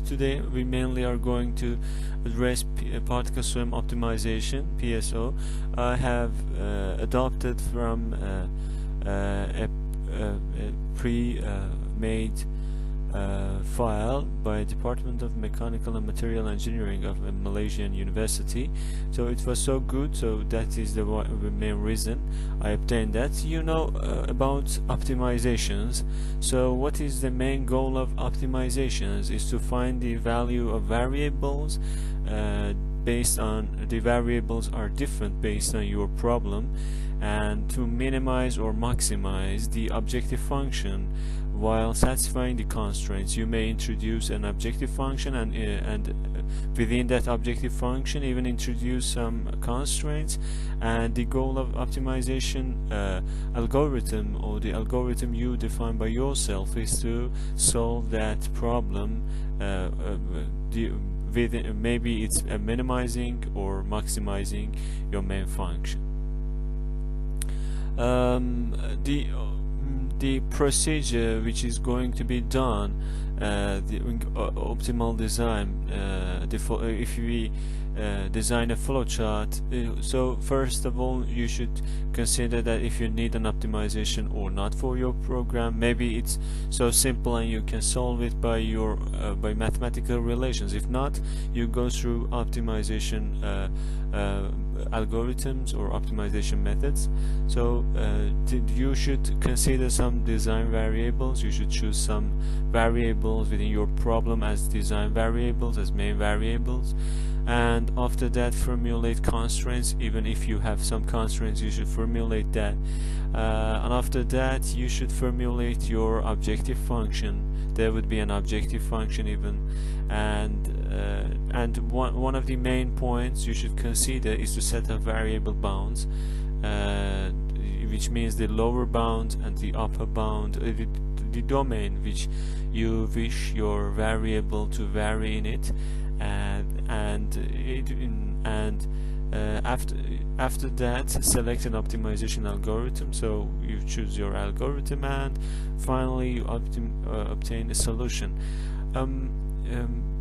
today we mainly are going to address particle swarm optimization, PSO. I have adopted from a pre-made file by Department of Mechanical and Material Engineering of a Malaysian university. So it was so good, so that is the main reason I obtained that. You know about optimizations. So what is the main goal of optimizations is to find the value of variables based on the variables are different based on your problem, and to minimize or maximize the objective function while satisfying the constraints. You may introduce an objective function and within that objective function even introduce some constraints, and the goal of optimization algorithm, or the algorithm you define by yourself, is to solve that problem maybe it's minimizing or maximizing your main function. The procedure which is going to be done, the optimal design, if we design a flowchart, so first of all you should consider that if you need an optimization or not for your program. Maybe it's so simple and you can solve it by your by mathematical relations. If not, you go through optimization algorithms or optimization methods. So you should consider some design variables. You should choose some variables within your problem as design variables, as main variables, and after that formulate constraints. Even if you have some constraints, you should formulate that, and after that you should formulate your objective function. There would be an objective function even, and one of the main points you should consider is to set up variable bounds, which means the lower bound and the upper bound, the domain which you wish your variable to vary in it, after that select an optimization algorithm. So you choose your algorithm, and finally you obtain a solution.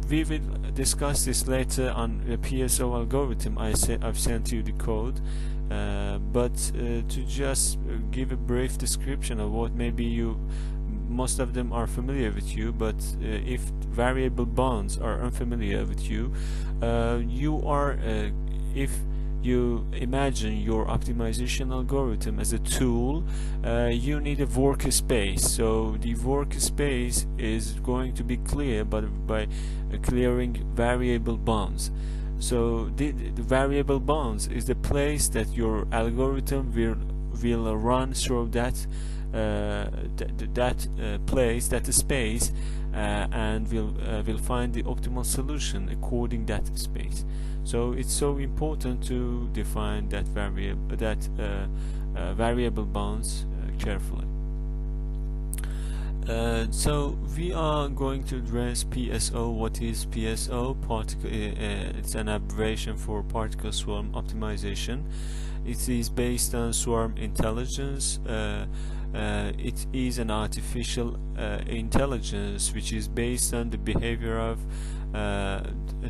We will discuss this later on a PSO algorithm. I've sent you the code, but to just give a brief description of what maybe most of them are familiar with you, but if variable bounds are unfamiliar with you, if you imagine your optimization algorithm as a tool, you need a workspace. So the workspace is going to be clear by clearing variable bounds. So the variable bounds is the place that your algorithm will run through that place, that space, and will find the optimal solution according that space. So it's so important to define that variable bounds carefully. So we are going to address PSO. What is PSO? It's an abbreviation for particle swarm optimization. It is based on swarm intelligence. It is an artificial intelligence which is based on the behavior of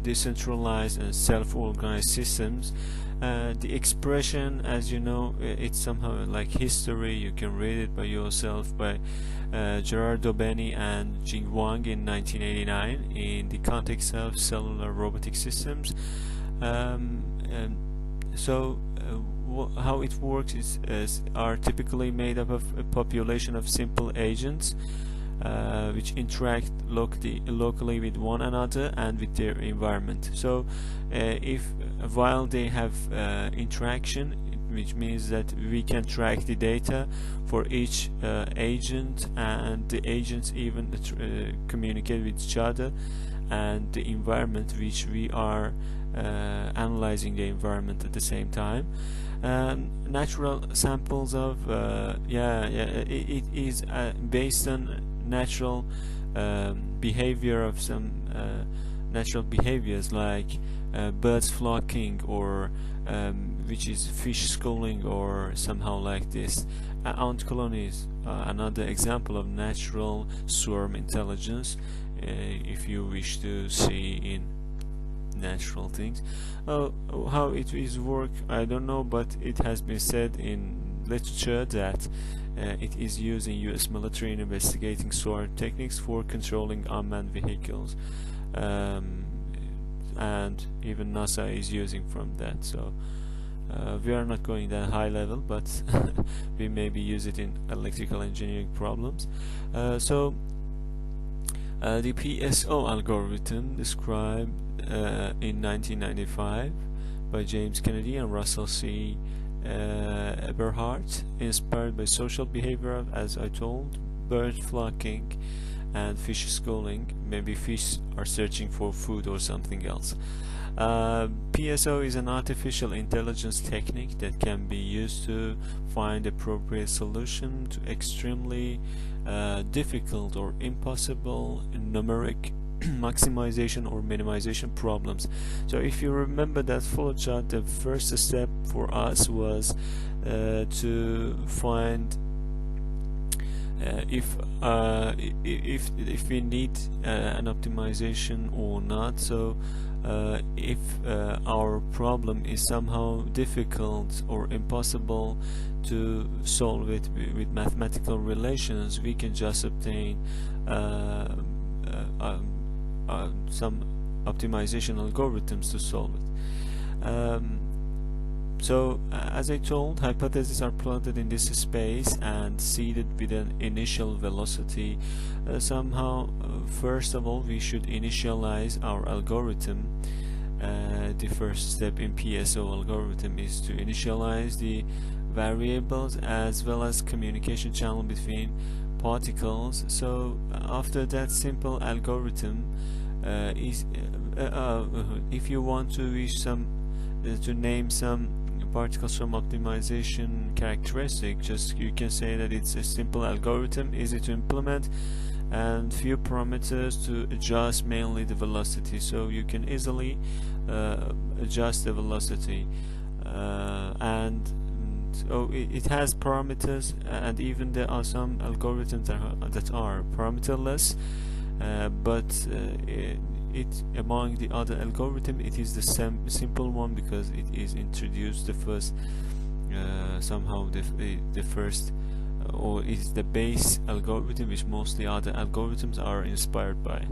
decentralized and self-organized systems. The expression, as you know, it's somehow like history. You can read it by yourself by Gerardo Beni and Jing Wang in 1989 in the context of cellular robotic systems. How it works is are typically made up of a population of simple agents which interact locally with one another and with their environment. So while they have interaction, which means that we can track the data for each agent, and the agents even communicate with each other, and the environment which we are analyzing the environment at the same time. Natural samples of it is based on natural behavior of some natural behaviors like birds flocking, or which is fish schooling, or somehow like this. Ant colonies, another example of natural swarm intelligence. if you wish to see in natural things. How it is work, I don't know, but it has been said in literature that it is used in US military in investigating SOAR techniques for controlling unmanned vehicles, and even NASA is using from that. So we are not going that high level, but we maybe use it in electrical engineering problems. The PSO algorithm described in 1995 by James Kennedy and Russell C. Eberhardt, inspired by social behavior, as I told, bird flocking and fish schooling. Maybe fish are searching for food or something else. PSO is an artificial intelligence technique that can be used to find appropriate solution to extremely difficult or impossible numeric maximization or minimization problems. So if you remember that flowchart, the first step for us was to find if we need an optimization or not. So if our problem is somehow difficult or impossible to solve it with mathematical relations, we can just obtain some optimization algorithms to solve it. As I told, hypotheses are plotted in this space and seeded with an initial velocity. First of all, we should initialize our algorithm. The first step in PSO algorithm is to initialize the variables as well as communication channel between particles. So after that simple algorithm if you want to name some particles from optimization characteristic, just you can say that it's a simple algorithm, easy to implement, and few parameters to adjust, mainly the velocity. So you can easily adjust the velocity, it has parameters, and even there are some algorithms that are parameterless, but among the other algorithm, it is the simple one because it is introduced the first somehow the first or is the base algorithm, which mostly other algorithms are inspired by.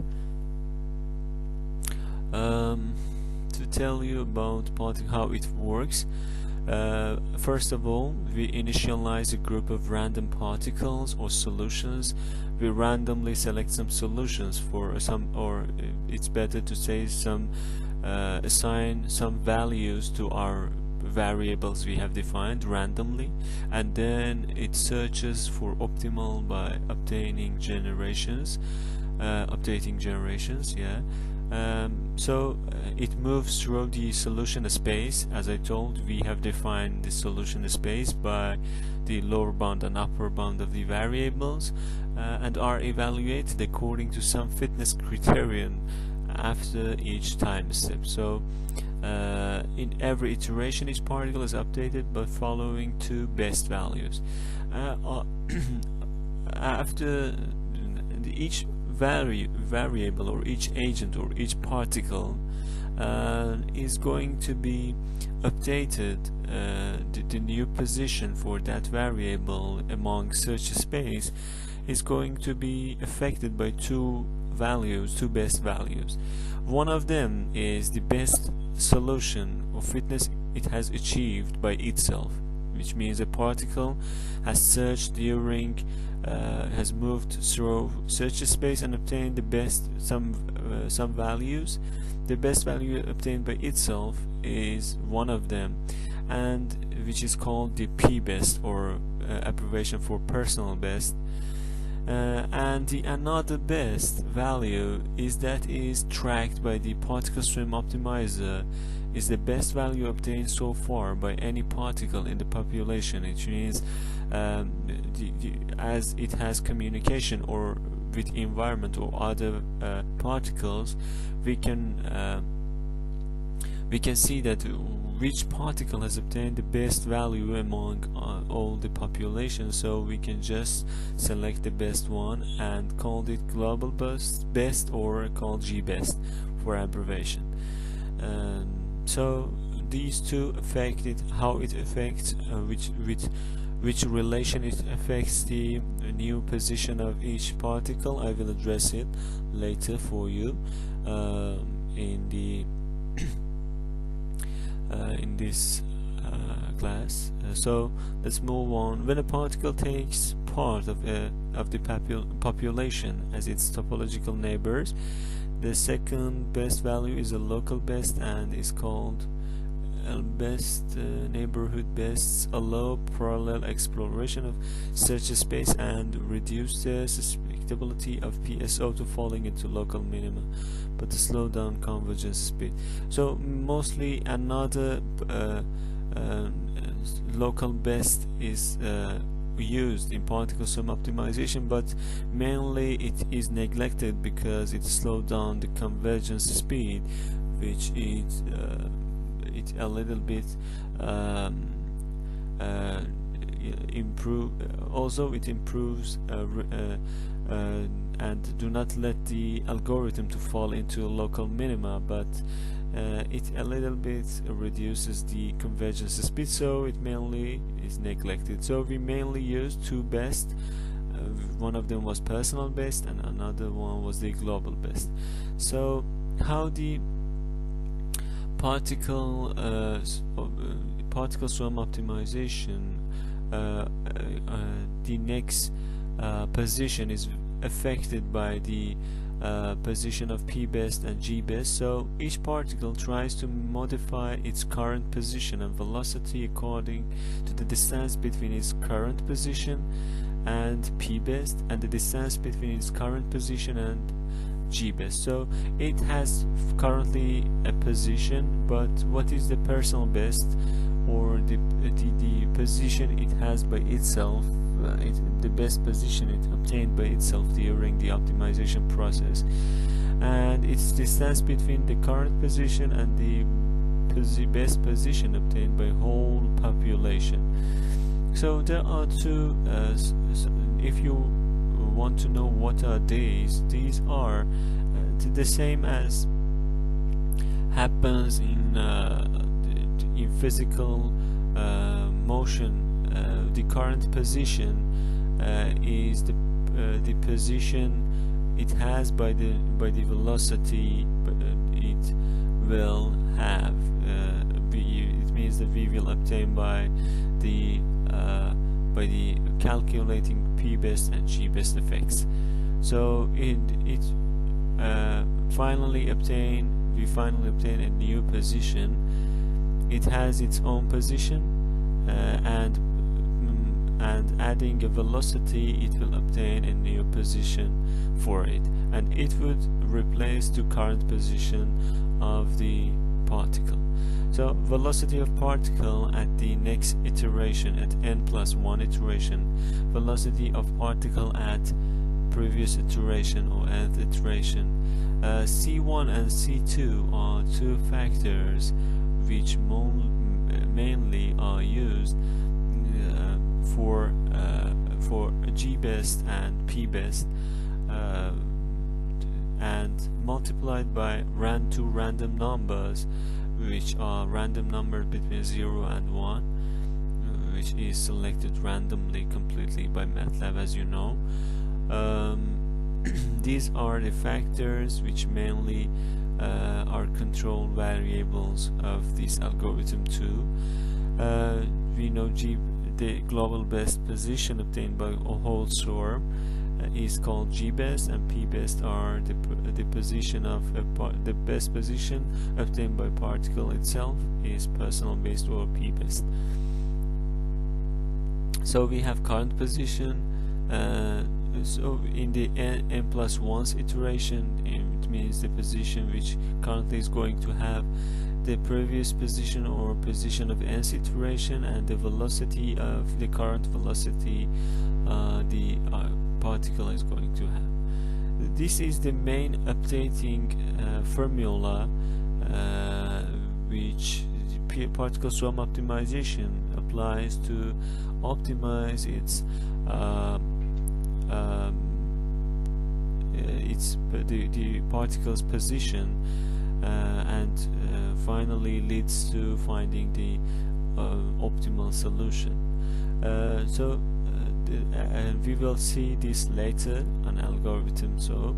To tell you about how it works, first of all, we initialize a group of random particles or solutions. We randomly select some solutions for some, or it's better to say assign some values to our variables we have defined randomly, and then it searches for optimal by updating generations. It moves through the solution space. As I told, we have defined the solution space by the lower bound and upper bound of the variables, and are evaluated according to some fitness criterion after each time step. So in every iteration, each particle is updated by following two best values. After each variable or each agent or each particle is going to be updated, the new position for that variable among search space is going to be affected by two best values. One of them is the best solution or fitness it has achieved by itself, which means a particle has searched during has moved through search space and obtained the best some values. The best value obtained by itself is one of them, and which is called the p-best, or abbreviation for personal best. And the another best value is tracked by the particle stream optimizer, is the best value obtained so far by any particle in the population. It means as it has communication or with environment or other particles, we can see that which particle has obtained the best value among all the population. So we can just select the best one and call it global best or call G best for abbreviation. So these two affected how it affects which relation it affects the new position of each particle. I will address it later for you in the in this class. So let's move on. When a particle takes part of the population as its topological neighbors, the second best value is a local best and is called best. Neighborhood bests allow parallel exploration of such a space and reduce the susceptibility of PSO to falling into local minima, but to slow down convergence speed. So mostly another local best is used in particle sum optimization, but mainly it is neglected because it slows down the convergence speed, which is it a little bit also it improves and do not let the algorithm to fall into local minima, but it a little bit reduces the convergence speed, so it mainly is neglected. So we mainly use two best. One of them was personal best and another one was the global best. So how the particle swarm optimization, the next position is affected by the position of P best and G best. So each particle tries to modify its current position and velocity according to the distance between its current position and P best and the distance between its current position and G best. So it has currently a position, but what is the personal best or the position it has by itself, the best position it obtained by itself during the optimization process, and its distance between the current position and the best position obtained by whole population. So there are two, if you want to know what are these are the same as happens in physical motion. The current position is the position it has by the velocity it will have. It means that we will obtain by the calculating P best and G best effects. So we finally obtain a new position. It has its own position, and adding a velocity it will obtain a new position for it, and it would replace the current position of the particle. So velocity of particle at the next iteration, at n+1 iteration, velocity of particle at previous iteration or nth iteration. C1 and C2 are two factors which mainly are used for G best and P best, and multiplied by two random numbers, which are random numbers between 0 and 1, which is selected randomly completely by MATLAB, as you know. These are the factors which mainly are control variables of this algorithm too. We know the global best position obtained by a whole swarm is called G best, and P best are the position of the best position obtained by particle itself is personal best or P best. So we have current position. So in the n+1 iteration, it means the position which currently is going to have the previous position or position of nth iteration, and the velocity of the current velocity the particle is going to have. This is the main updating formula which particle swarm optimization applies to optimize the particle's position, and finally leads to finding the optimal solution. We will see this later on algorithm. So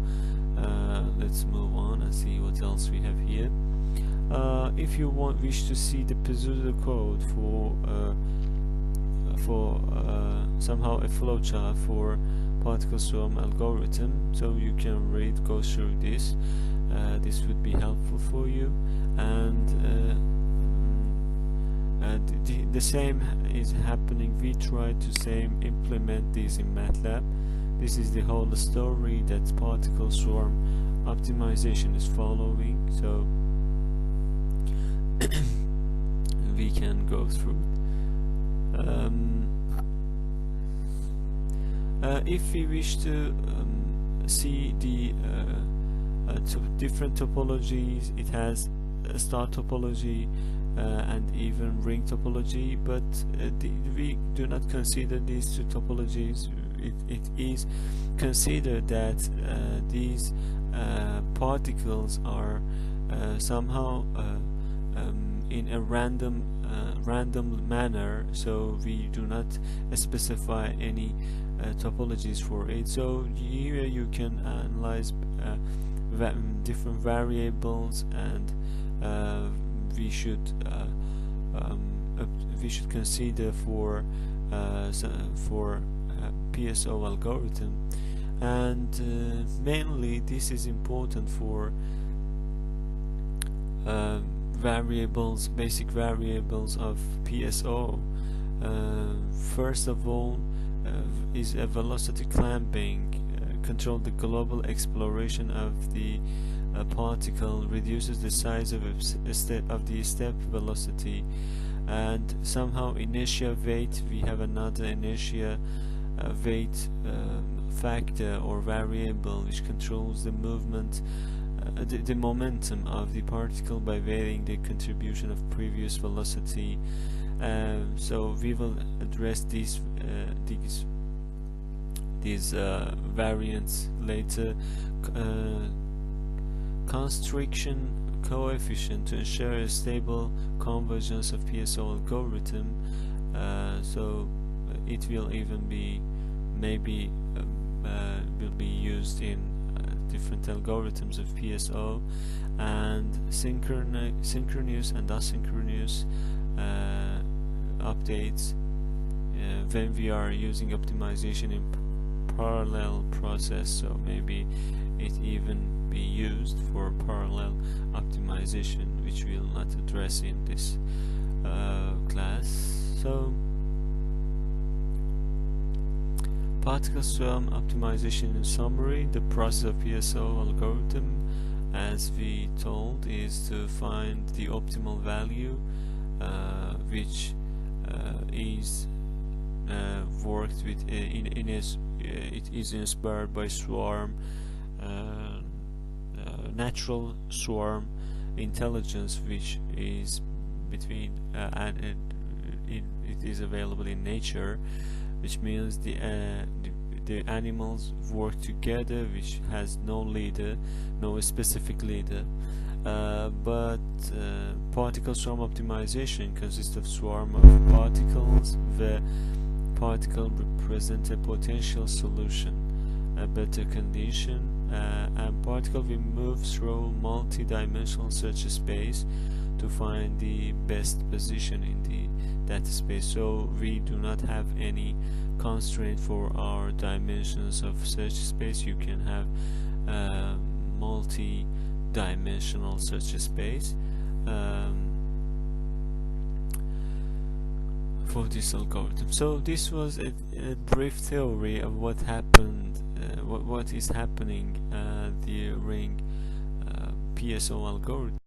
let's move on and see what else we have here. If you wish to see the pseudocode for somehow a flowchart for particle swarm algorithm, so you can go through this. This would be helpful for you, and the same is happening. We try to implement this in MATLAB. This is the whole story that particle swarm optimization is following, so we can go through it. If we wish to see the different topologies, it has a star topology and even ring topology, but we do not consider these two topologies. It is considered that these particles are somehow in a random manner, so we do not specify any topologies for it. So here you can analyze different variables, and we should consider for PSO algorithm, and mainly this is important for basic variables of PSO. First of all, is a velocity clamping. Control the global exploration of the particle, reduces the size of the step velocity, and somehow inertia weight. We have another inertia weight factor or variable which controls the movement, the momentum of the particle by varying the contribution of previous velocity. So we will address these variants later. Constriction coefficient to ensure a stable convergence of PSO algorithm. So it will even be maybe will be used in different algorithms of PSO, and synchronous and asynchronous updates when we are using optimization in parallel process. So maybe it even be used for parallel optimization, which we will not address in this class. So particle swarm optimization in summary: the process of PSO algorithm, as we told, is to find the optimal value which is worked with it is inspired by swarm natural swarm intelligence, which is between and it is available in nature, which means the animals work together, which has no leader, no specific leader. But particle swarm optimization consists of swarm of particles. The particle represents a potential solution, a better condition, and particle will move through multi-dimensional search space to find the best position in the data space. So we do not have any constraint for our dimensions of search space. You can have multi-dimensional search space for this algorithm. So this was a brief theory of what happened, what is happening during PSO algorithm.